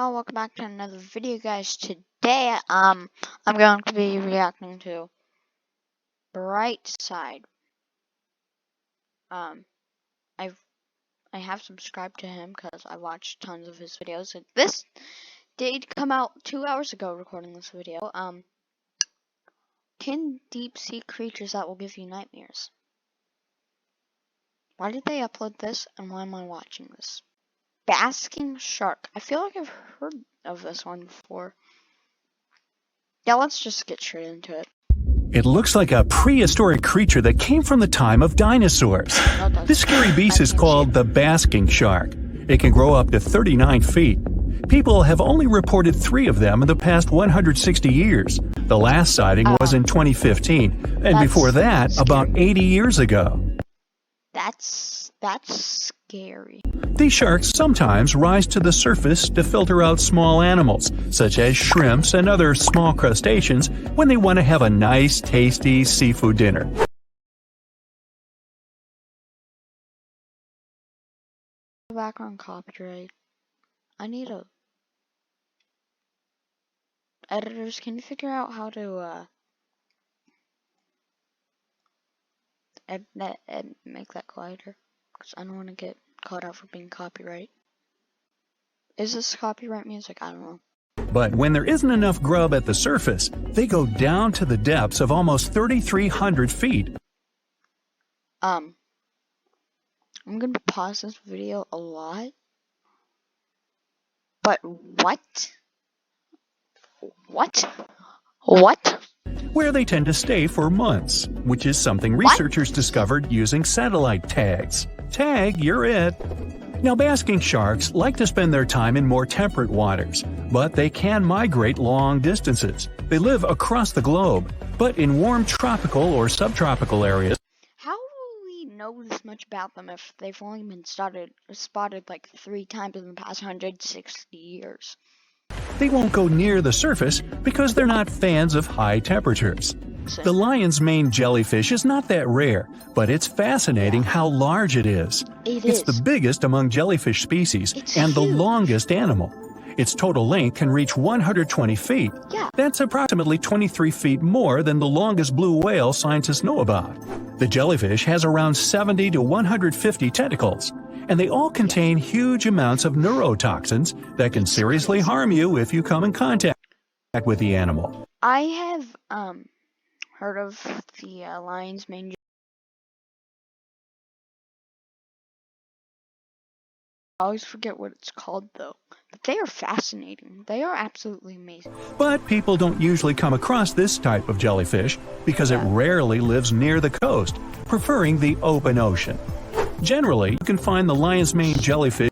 y'all, welcome back to another video, guys. Today, I'm going to be reacting to Bright Side. I have subscribed to him because I watched tons of his videos. This did come out 2 hours ago, recording this video. 10 deep sea creatures that will give you nightmares. Why did they upload this, and why am I watching this? Basking Shark. I feel like I've heard of this one before. Yeah, let's just get straight into it. It looks like a prehistoric creature that came from the time of dinosaurs. This scary beast is called the Basking Shark. It can grow up to 39 feet. People have only reported 3 of them in the past 160 years. The last sighting was in 2015, and before that, scary. About 80 years ago. That's scary. These sharks sometimes rise to the surface to filter out small animals, such as shrimps and other small crustaceans, when they want to have a nice, tasty seafood dinner. Background copyright. I need a... Editors, can you figure out how to, make that quieter? Because I don't want to get caught out for being copyright. Is this copyright music? I don't know. But when there isn't enough grub at the surface, they go down to the depths of almost 3,300 feet. I'm going to pause this video a lot. But what? What? Where they tend to stay for months, which is something researchers discovered using satellite tags. Tag, you're it. Now, basking sharks like to spend their time in more temperate waters, but they can migrate long distances. They live across the globe, but in warm tropical or subtropical areas. How do we know this much about them if they've only been spotted like 3 times in the past 160 years? They won't go near the surface because they're not fans of high temperatures. The lion's mane jellyfish is not that rare, but it's fascinating how large it is. It's the biggest among jellyfish species and the longest animal. Its total length can reach 120 feet. That's approximately 23 feet more than the longest blue whale scientists know about. The jellyfish has around 70 to 150 tentacles, and they all contain huge amounts of neurotoxins that can seriously harm you if you come in contact with the animal. I have heard of the lion's mane. I always forget what it's called though. But they are fascinating. They are absolutely amazing. But people don't usually come across this type of jellyfish because it rarely lives near the coast, preferring the open ocean. Generally, you can find the lion's mane jellyfish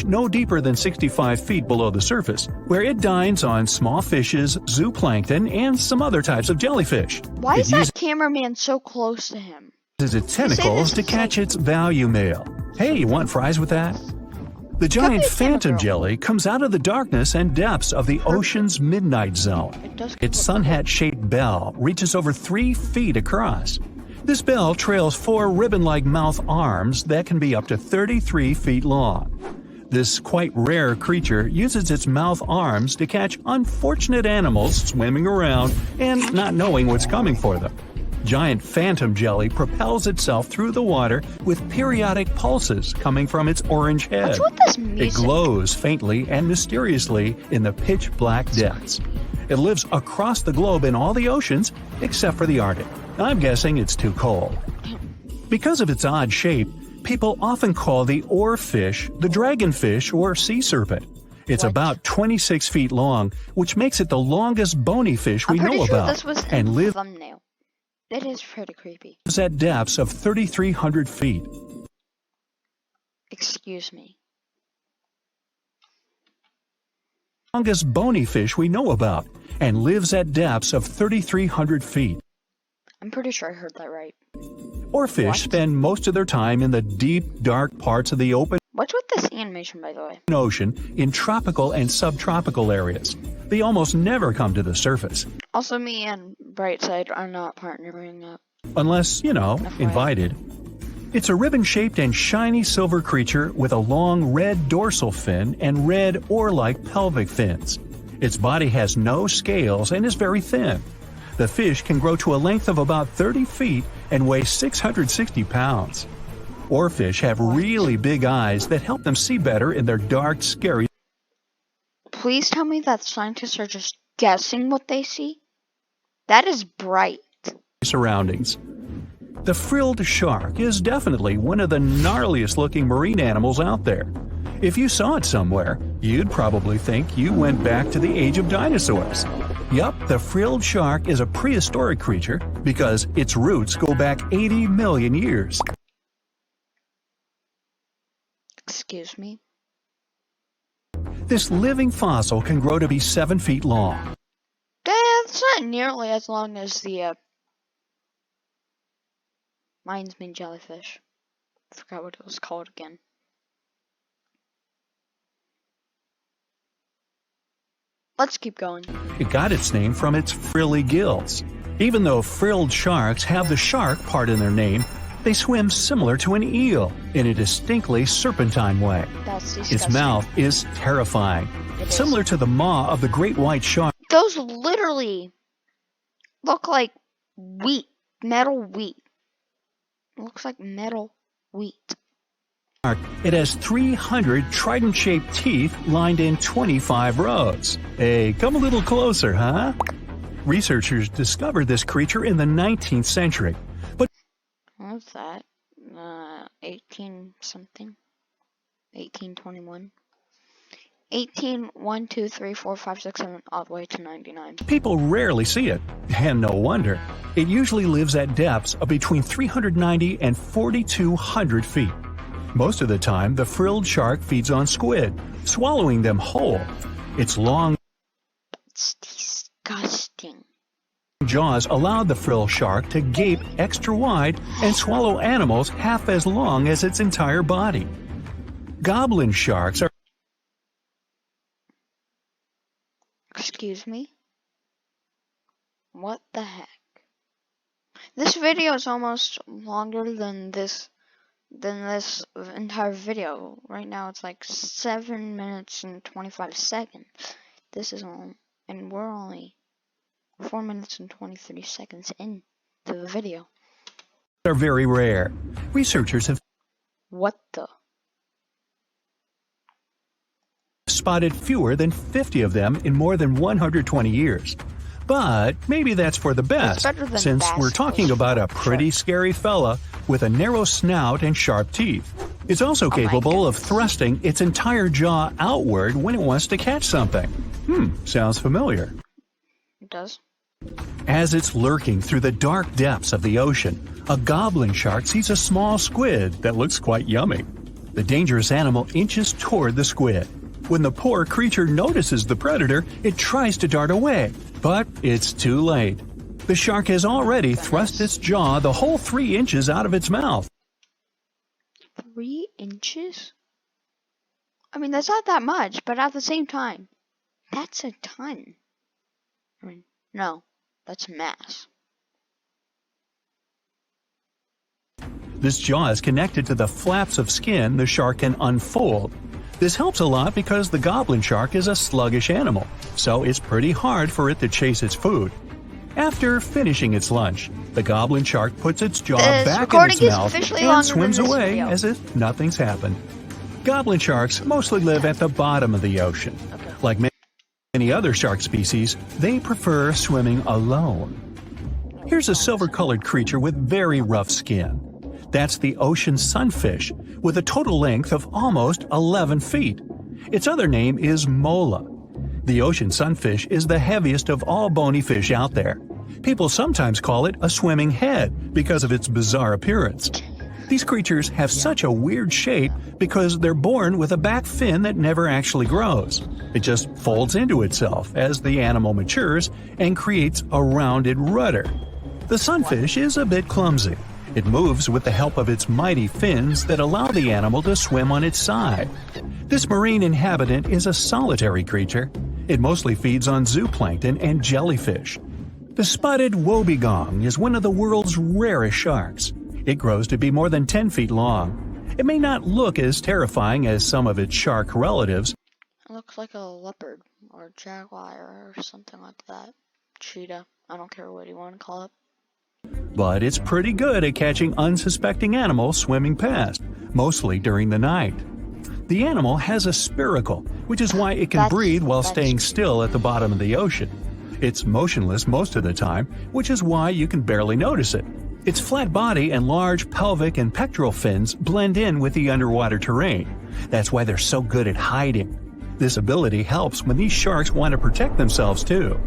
no deeper than 65 feet below the surface, where it dines on small fishes, zooplankton, and some other types of jellyfish. Why is that cameraman so close to him? It uses its tentacles to catch its value male. Hey, you want fries with that? The giant phantom jelly comes out of the darkness and depths of the ocean's midnight zone. Its sun hat-shaped bell reaches over 3 feet across. This bell trails 4 ribbon-like mouth arms that can be up to 33 feet long. This quite rare creature uses its mouth arms to catch unfortunate animals swimming around and not knowing what's coming for them. Giant phantom jelly propels itself through the water with periodic pulses coming from its orange head. What's with this music? It glows faintly and mysteriously in the pitch-black depths. It lives across the globe in all the oceans except for the Arctic. I'm guessing it's too cold. Because of its odd shape, people often call the oarfish the dragonfish or sea serpent. It's about 26 feet long, which makes it the longest bony fish we know about. This was in the thumbnail. It is pretty creepy. It's at depths of 3,300 feet. Excuse me. Longest bony fish we know about, and lives at depths of 3,300 feet. I'm pretty sure I heard that right. Oarfish spend most of their time in the deep, dark parts of the open What's with this animation, by the way? Ocean in tropical and subtropical areas. They almost never come to the surface. Also, me and Brightside are not partnering up. Unless, invited. It's a ribbon-shaped and shiny silver creature with a long red dorsal fin and red oar-like pelvic fins. Its body has no scales and is very thin. The fish can grow to a length of about 30 feet and weigh 660 pounds. Oarfish have really big eyes that help them see better in their dark, scary Please tell me that scientists are just guessing what they see? That is bright. surroundings. The frilled shark is definitely one of the gnarliest looking marine animals out there. If you saw it somewhere, you'd probably think you went back to the age of dinosaurs. Yup, the frilled shark is a prehistoric creature because its roots go back 80 million years. Excuse me? This living fossil can grow to be 7 feet long. That's not nearly as long as the, lion's mane jellyfish. I forgot what it was called again. Let's keep going. It got its name from its frilly gills. Even though frilled sharks have the shark part in their name, they swim similar to an eel in a distinctly serpentine way. That's disgusting. Its mouth is terrifying, similar to the maw of the great white shark. Those literally look like wheat, metal wheat. It looks like metal wheat. It has 300 trident-shaped teeth lined in 25 rows. Hey, come a little closer, huh? Researchers discovered this creature in the 19th century. But What's that? 18 something? 1821? 18, 1, 2, 3, 4, 5, 6, 7, all the way to 99. people rarely see it, and no wonder. It usually lives at depths of between 390 and 4,200 feet. Most of the time, the frilled shark feeds on squid, swallowing them whole. Its long It's disgusting. jaws allowed the frilled shark to gape extra wide and swallow animals half as long as its entire body. Goblin sharks are Excuse me? What the heck? This video is almost longer than this entire video. Right now it's like 7 minutes and 25 seconds. This is all, and we're only 4 minutes and 23 seconds into the video. very rare. Researchers have What the? spotted fewer than 50 of them in more than 120 years. But maybe that's for the best, better than since we're Basking talking about a Shark. pretty scary fella with a narrow snout and sharp teeth. It's also my capable of goodness. thrusting its entire jaw outward when it wants to catch something. Sounds familiar. It does? As it's lurking through the dark depths of the ocean, a goblin shark sees a small squid that looks quite yummy. The dangerous animal inches toward the squid. When the poor creature notices the predator, it tries to dart away, but it's too late. The shark has already thrust its jaw the whole 3 inches out of its mouth. 3 inches? I mean, that's not that much, but at the same time, that's a ton. I mean, no, that's mass. This jaw is connected to the flaps of skin the shark can unfold. This helps a lot because the goblin shark is a sluggish animal, so it's pretty hard for it to chase its food. After finishing its lunch, the goblin shark puts its jaw This back in recording its is mouth officially and longer than swims this away video. as if nothing's happened. Goblin sharks mostly live at the bottom of the ocean. Okay. Like many other shark species, they prefer swimming alone. Here's a silver-colored creature with very rough skin. That's the ocean sunfish, with a total length of almost 11 feet. Its other name is mola. The ocean sunfish is the heaviest of all bony fish out there. People sometimes call it a swimming head because of its bizarre appearance. These creatures have such a weird shape because they're born with a back fin that never actually grows. It just folds into itself as the animal matures and creates a rounded rudder. The sunfish is a bit clumsy. It moves with the help of its mighty fins that allow the animal to swim on its side. This marine inhabitant is a solitary creature. It mostly feeds on zooplankton and jellyfish. The spotted wobbegong is one of the world's rarest sharks. It grows to be more than 10 feet long. It may not look as terrifying as some of its shark relatives. It looks like a leopard or jaguar or something like that. Cheetah. I don't care what you want to call it. But it's pretty good at catching unsuspecting animals swimming past, mostly during the night. The animal has a spiracle, which is why it can breathe while staying still at the bottom of the ocean. It's motionless most of the time, which is why you can barely notice it. Its flat body and large pelvic and pectoral fins blend in with the underwater terrain. That's why they're so good at hiding. This ability helps when these sharks want to protect themselves too.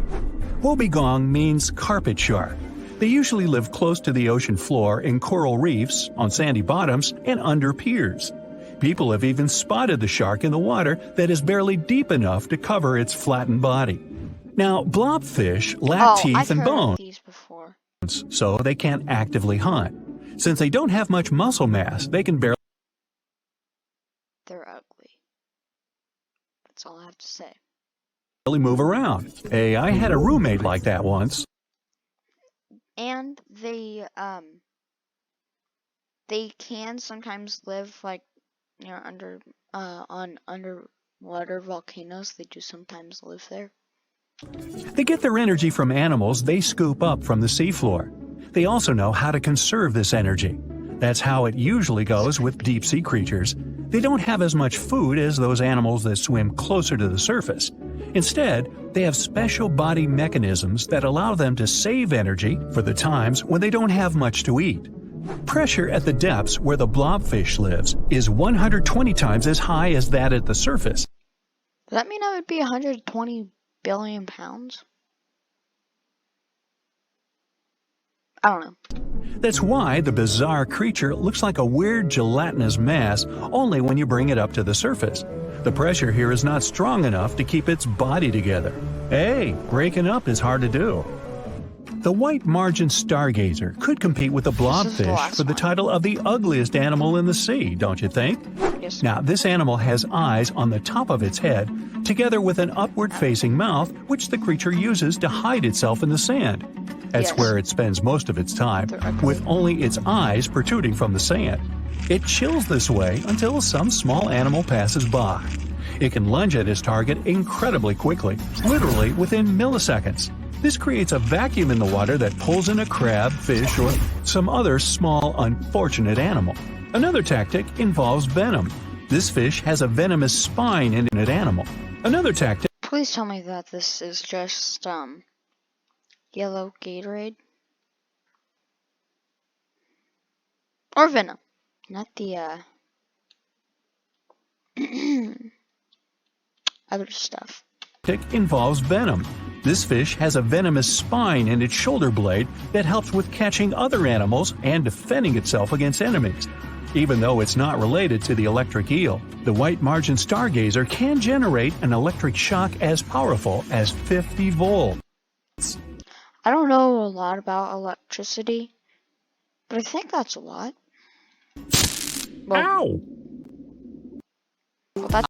Wobbegong means carpet shark. They usually live close to the ocean floor in coral reefs, on sandy bottoms, and under piers. People have even spotted the shark in the water that is barely deep enough to cover its flattened body. Now, blobfish lack teeth and bones, so they can't actively hunt. Since they don't have much muscle mass, they can barely... They're ugly. That's all I have to say. Move around. Hey, I had a roommate like that once. And they can sometimes live like under on underwater volcanoes. They do sometimes live there. They get their energy from animals they scoop up from the seafloor. They also know how to conserve this energy. That's how it usually goes with deep-sea creatures. They don't have as much food as those animals that swim closer to the surface. Instead, they have special body mechanisms that allow them to save energy for the times when they don't have much to eat. Pressure at the depths where the blobfish lives is 120 times as high as that at the surface. Does that mean I would be 120 billion pounds? I don't know. That's why the bizarre creature looks like a weird gelatinous mass only when you bring it up to the surface. The pressure here is not strong enough to keep its body together. Hey, breaking up is hard to do. The white margin stargazer could compete with the blobfish for the title of the ugliest animal in the sea, don't you think? Yes. Now, this animal has eyes on the top of its head, together with an upward-facing mouth, which the creature uses to hide itself in the sand. That's where it spends most of its time, with only its eyes protruding from the sand. It chills this way until some small animal passes by. It can lunge at its target incredibly quickly, literally within milliseconds. This creates a vacuum in the water that pulls in a crab, fish, or some other small, unfortunate animal. Another tactic involves venom. This fish has a venomous spine in an animal. Another tactic... Please tell me that this is just, yellow Gatorade. Or venom. Not the, other stuff. Involves venom. This fish has a venomous spine in its shoulder blade that helps with catching other animals and defending itself against enemies. Even though it's not related to the electric eel, the white margin stargazer can generate an electric shock as powerful as 50 volts. I don't know a lot about electricity, but I think that's a lot. Well, Ow! Well, that's